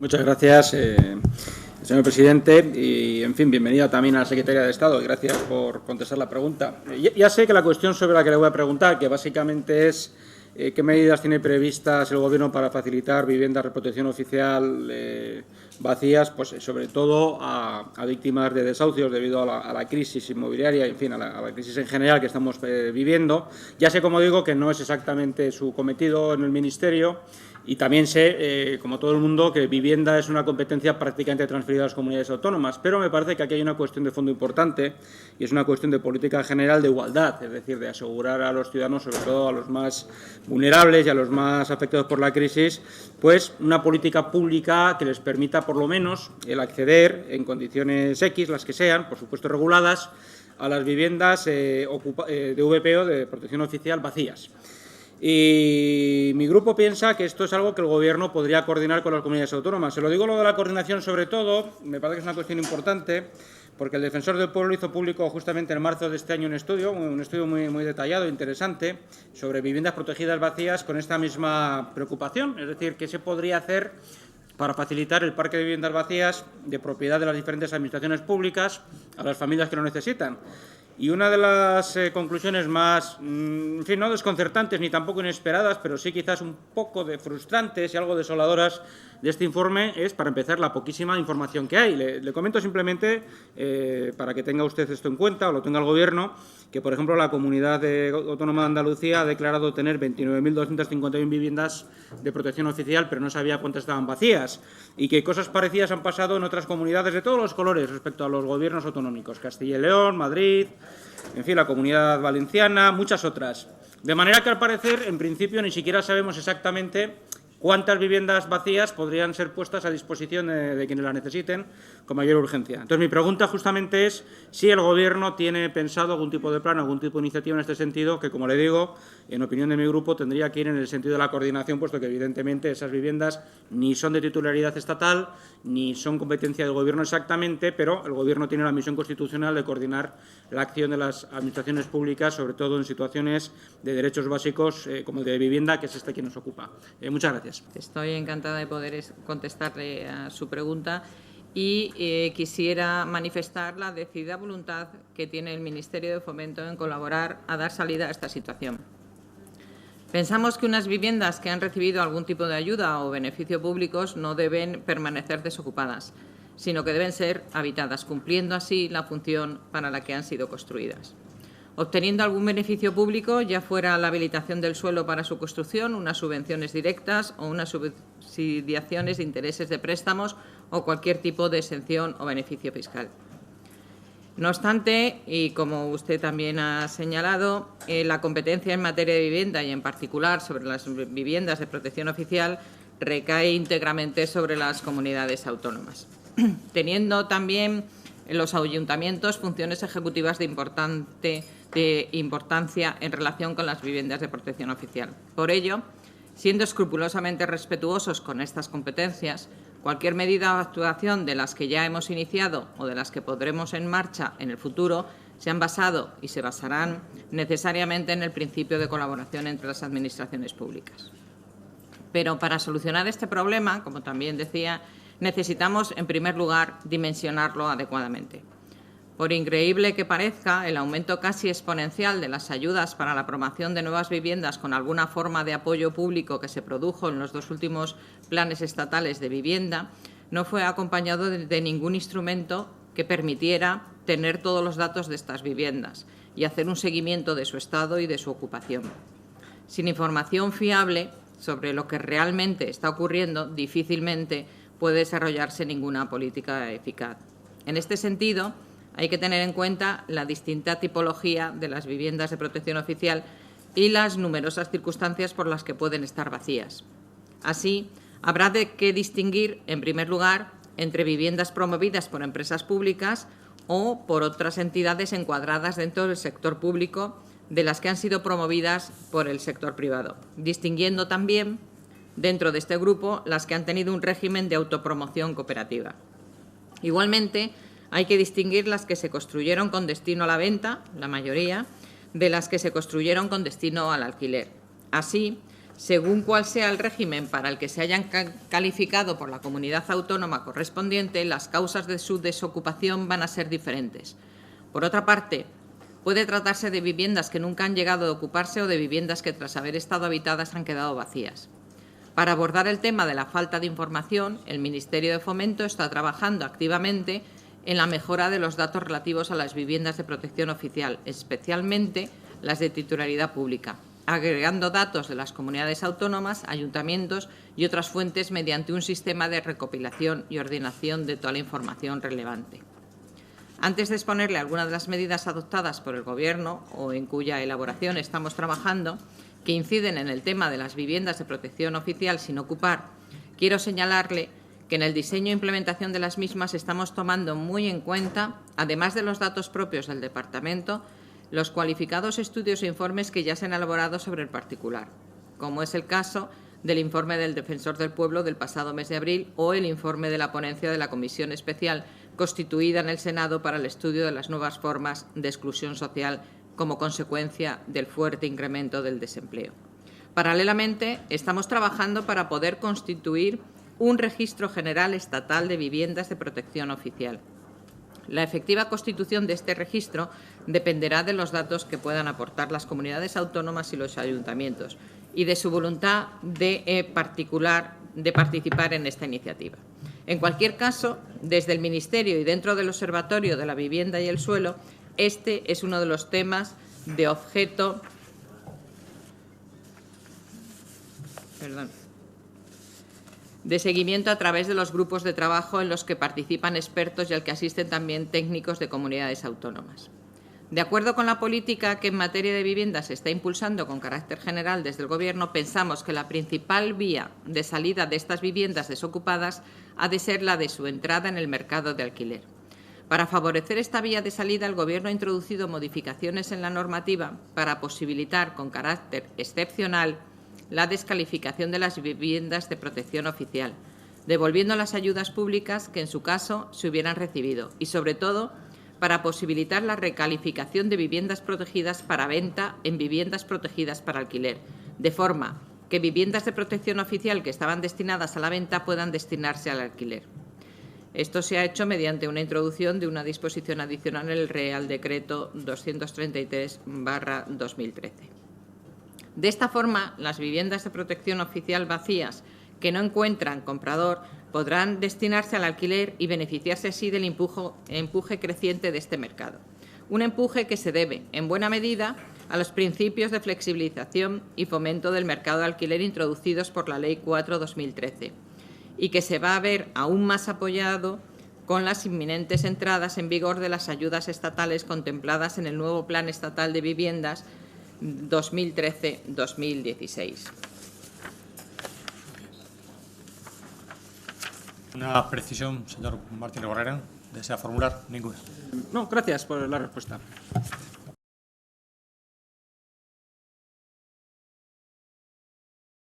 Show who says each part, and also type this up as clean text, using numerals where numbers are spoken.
Speaker 1: Muchas gracias, señor presidente. Y, en fin, bienvenida también a la secretaria de Estado. Gracias por contestar la pregunta. Ya sé que la cuestión sobre la que le voy a preguntar, que básicamente es qué medidas tiene previstas el Gobierno para facilitar viviendas de protección oficial vacías, pues sobre todo a víctimas de desahucios debido a la crisis inmobiliaria, en fin, a la crisis en general que estamos viviendo. Ya sé, como digo, que no es exactamente su cometido en el Ministerio. Y también sé, como todo el mundo, que vivienda es una competencia prácticamente transferida a las comunidades autónomas, pero me parece que aquí hay una cuestión de fondo importante y es una cuestión de política general de igualdad, es decir, de asegurar a los ciudadanos, sobre todo a los más vulnerables y a los más afectados por la crisis, pues una política pública que les permita por lo menos el acceder en condiciones X, las que sean, por supuesto reguladas, a las viviendas de VPO, de protección oficial, vacías. Y mi grupo piensa que esto es algo que el Gobierno podría coordinar con las comunidades autónomas. Se lo digo lo de la coordinación sobre todo, me parece que es una cuestión importante, porque el Defensor del Pueblo hizo público justamente en marzo de este año un estudio muy detallado e interesante sobre viviendas protegidas vacías con esta misma preocupación, es decir, qué se podría hacer para facilitar el parque de viviendas vacías de propiedad de las diferentes administraciones públicas a las familias que lo necesitan. Y una de las conclusiones más, en fin, no desconcertantes ni tampoco inesperadas, pero sí quizás un poco de frustrantes y algo desoladoras de este informe es, para empezar, la poquísima información que hay. Le comento simplemente, para que tenga usted esto en cuenta o lo tenga el Gobierno, que, por ejemplo, la Comunidad Autónoma de Andalucía ha declarado tener 29.251 viviendas de protección oficial, pero no sabía cuántas estaban vacías, y que cosas parecidas han pasado en otras comunidades de todos los colores respecto a los gobiernos autonómicos, Castilla y León, Madrid, en fin, la Comunidad Valenciana, muchas otras. De manera que, al parecer, en principio, ni siquiera sabemos exactamente cuántas viviendas vacías podrían ser puestas a disposición de quienes las necesiten con mayor urgencia. Entonces, mi pregunta justamente es si el Gobierno tiene pensado algún tipo de plan, algún tipo de iniciativa en este sentido, que, como le digo, en opinión de mi grupo, tendría que ir en el sentido de la coordinación, puesto que, evidentemente, esas viviendas ni son de titularidad estatal, ni son competencia del Gobierno exactamente, pero el Gobierno tiene la misión constitucional de coordinar la acción de las administraciones públicas, sobre todo en situaciones de derechos básicos como el de vivienda, que es este que nos ocupa. Muchas gracias.
Speaker 2: Estoy encantada de poder contestarle a su pregunta y quisiera manifestar la decidida voluntad que tiene el Ministerio de Fomento en colaborar a dar salida a esta situación. Pensamos que unas viviendas que han recibido algún tipo de ayuda o beneficio públicos no deben permanecer desocupadas, sino que deben ser habitadas, cumpliendo así la función para la que han sido construidas. Obteniendo algún beneficio público, ya fuera la habilitación del suelo para su construcción, unas subvenciones directas o unas subsidiaciones de intereses de préstamos o cualquier tipo de exención o beneficio fiscal. No obstante, y como usted también ha señalado, la competencia en materia de vivienda y, en particular, sobre las viviendas de protección oficial recae íntegramente sobre las comunidades autónomas, teniendo también en los ayuntamientos funciones ejecutivas de importancia en relación con las viviendas de protección oficial. Por ello, siendo escrupulosamente respetuosos con estas competencias, cualquier medida o actuación de las que ya hemos iniciado o de las que pondremos en marcha en el futuro se han basado y se basarán necesariamente en el principio de colaboración entre las administraciones públicas. Pero para solucionar este problema, como también decía, necesitamos, en primer lugar, dimensionarlo adecuadamente. Por increíble que parezca, el aumento casi exponencial de las ayudas para la promoción de nuevas viviendas con alguna forma de apoyo público que se produjo en los dos últimos planes estatales de vivienda no fue acompañado de ningún instrumento que permitiera tener todos los datos de estas viviendas y hacer un seguimiento de su estado y de su ocupación. Sin información fiable sobre lo que realmente está ocurriendo, difícilmente puede desarrollarse ninguna política eficaz. En este sentido, hay que tener en cuenta la distinta tipología de las viviendas de protección oficial y las numerosas circunstancias por las que pueden estar vacías. Así, habrá que distinguir, en primer lugar, entre viviendas promovidas por empresas públicas o por otras entidades encuadradas dentro del sector público de las que han sido promovidas por el sector privado, distinguiendo también dentro de este grupo las que han tenido un régimen de autopromoción cooperativa. Igualmente, hay que distinguir las que se construyeron con destino a la venta, la mayoría, de las que se construyeron con destino al alquiler. Así, según cuál sea el régimen para el que se hayan calificado por la comunidad autónoma correspondiente, las causas de su desocupación van a ser diferentes. Por otra parte, puede tratarse de viviendas que nunca han llegado a ocuparse o de viviendas que, tras haber estado habitadas, han quedado vacías. Para abordar el tema de la falta de información, el Ministerio de Fomento está trabajando activamente en la mejora de los datos relativos a las viviendas de protección oficial, especialmente las de titularidad pública, agregando datos de las comunidades autónomas, ayuntamientos y otras fuentes mediante un sistema de recopilación y ordenación de toda la información relevante. Antes de exponerle algunas de las medidas adoptadas por el Gobierno o en cuya elaboración estamos trabajando, que inciden en el tema de las viviendas de protección oficial sin ocupar, quiero señalarle que en el diseño e implementación de las mismas estamos tomando muy en cuenta, además de los datos propios del Departamento, los cualificados estudios e informes que ya se han elaborado sobre el particular, como es el caso del informe del Defensor del Pueblo del pasado mes de abril o el informe de la ponencia de la Comisión Especial constituida en el Senado para el estudio de las nuevas formas de exclusión social como consecuencia del fuerte incremento del desempleo. Paralelamente, estamos trabajando para poder constituir un registro general estatal de viviendas de protección oficial. La efectiva constitución de este registro dependerá de los datos que puedan aportar las comunidades autónomas y los ayuntamientos y de su voluntad de participar en esta iniciativa. En cualquier caso, desde el Ministerio y dentro del Observatorio de la Vivienda y el Suelo, este es uno de los temas de objeto de seguimiento a través de los grupos de trabajo en los que participan expertos y al que asisten también técnicos de comunidades autónomas. De acuerdo con la política que en materia de vivienda se está impulsando con carácter general desde el Gobierno, pensamos que la principal vía de salida de estas viviendas desocupadas ha de ser la de su entrada en el mercado de alquiler. Para favorecer esta vía de salida, el Gobierno ha introducido modificaciones en la normativa para posibilitar con carácter excepcional la descalificación de las viviendas de protección oficial, devolviendo las ayudas públicas que en su caso se hubieran recibido y, sobre todo, para posibilitar la recalificación de viviendas protegidas para venta en viviendas protegidas para alquiler, de forma que viviendas de protección oficial que estaban destinadas a la venta puedan destinarse al alquiler. Esto se ha hecho mediante una introducción de una disposición adicional en el Real Decreto 233/2013. De esta forma, las viviendas de protección oficial vacías que no encuentran comprador podrán destinarse al alquiler y beneficiarse así del empuje creciente de este mercado. Un empuje que se debe, en buena medida, a los principios de flexibilización y fomento del mercado de alquiler introducidos por la Ley 4/2013 y que se va a ver aún más apoyado con las inminentes entradas en vigor de las ayudas estatales contempladas en el nuevo Plan Estatal de Viviendas 2013-2016.
Speaker 3: Una precisión, señor Martínez Borrera. ¿Desea formular? Ninguna.
Speaker 1: No, gracias por la respuesta.